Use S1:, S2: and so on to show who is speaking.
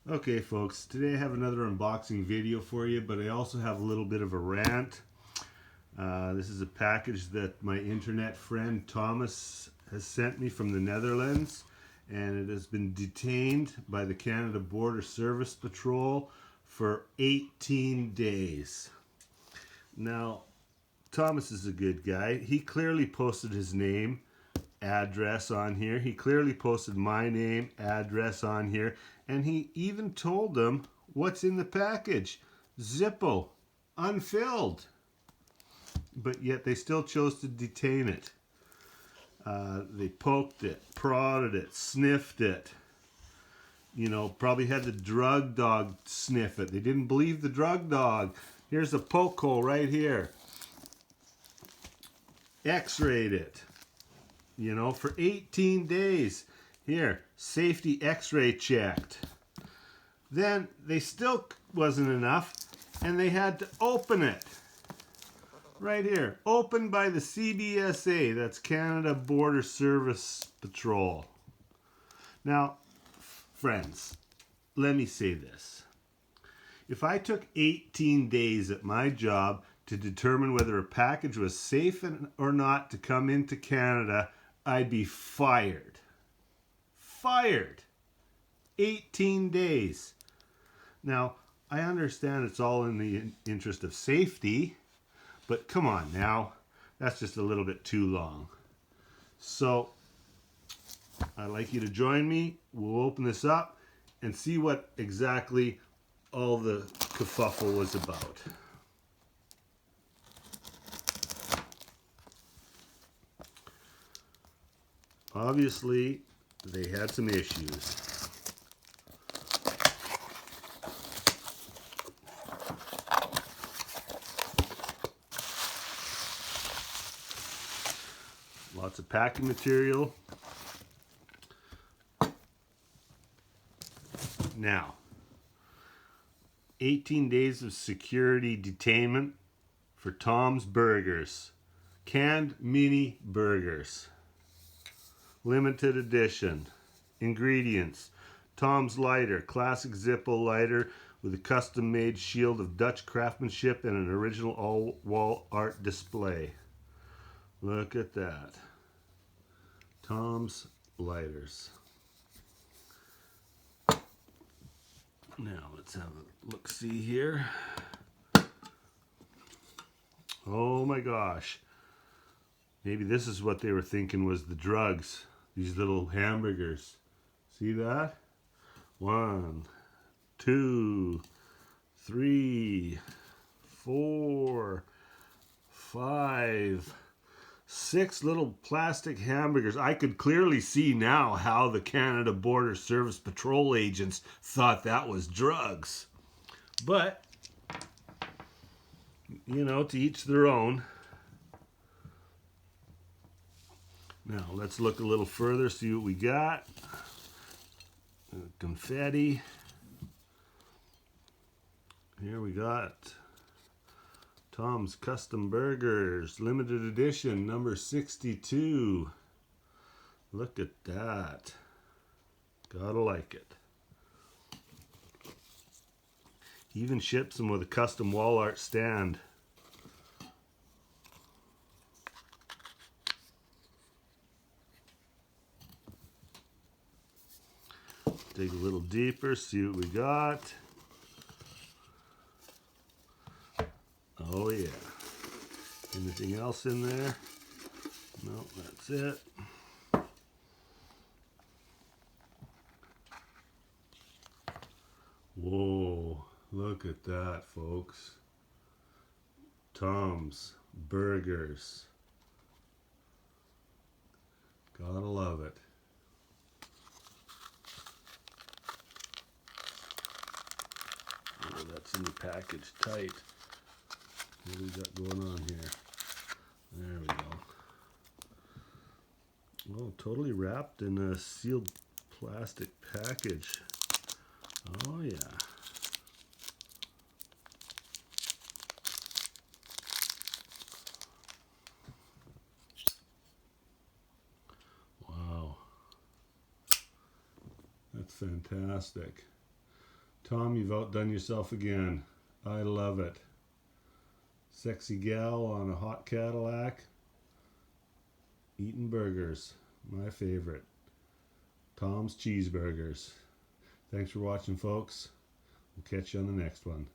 S1: Okay, folks, today I have another unboxing video for you, but I also have a little bit of a rant. This is a package that my internet friend Thomas has sent me from the Netherlands, and it has been detained by the Canada Border Service Patrol for 18 days. Now, Thomas is a good guy. He clearly posted his name, address on here. He clearly posted my name, address on here, and he even told them what's in the package. Zippo, unfilled. But yet they still chose to detain it. They poked it, prodded it, sniffed it. You know, probably had the drug dog sniff it. They didn't believe the drug dog. Here's a poke hole right here. X-rayed it. You know, for 18 days. Here, safety x-ray checked. Then they still wasn't enough, and they had to open it. Right here, opened by the CBSA, that's Canada Border Service Patrol. Now, friends, let me say this. If I took 18 days at my job to determine whether a package was safe or not to come into Canada, I'd be fired. Fired. 18 days. Now, I understand it's all in the interest of safety, but come on now. That's just a little bit too long. So, I'd like you to join me. We'll open this up and see what exactly all the kerfuffle was about. Obviously, they had some issues. Lots of packing material. Now, 18 days of security detainment for Tom's Burgers. Canned mini burgers. Limited edition. Ingredients: Tom's lighter, classic Zippo lighter with a custom-made shield of Dutch craftsmanship and an original all-wall art display. Look at that. Tom's lighters. Now let's have a look-see here. Oh my gosh. Maybe this is what they were thinking was the drugs. These little hamburgers. See that? 1, 2, 3, 4, 5, 6 little plastic hamburgers. I could clearly see now how the Canada Border Service Patrol agents thought that was drugs. But, you know, to each their own. Now, let's look a little further, see what we got. Confetti. Here we got Tom's Custom Burgers, limited edition, number 62. Look at that. Gotta like it. He even ships them with a custom wall art stand. Dig a little deeper, see what we got. Oh yeah. Anything else in there? No, that's it. Whoa, look at that, folks. Tom's Burgers. Gotta love it. Oh, that's in the package tight. What do we got going on here? There we go. Oh, totally wrapped in a sealed plastic package. Oh yeah. Wow. That's fantastic. Tom, you've outdone yourself again. I love it. Sexy gal on a hot Cadillac. Eating burgers. My favorite. Tom's Cheeseburgers. Thanks for watching, folks. We'll catch you on the next one.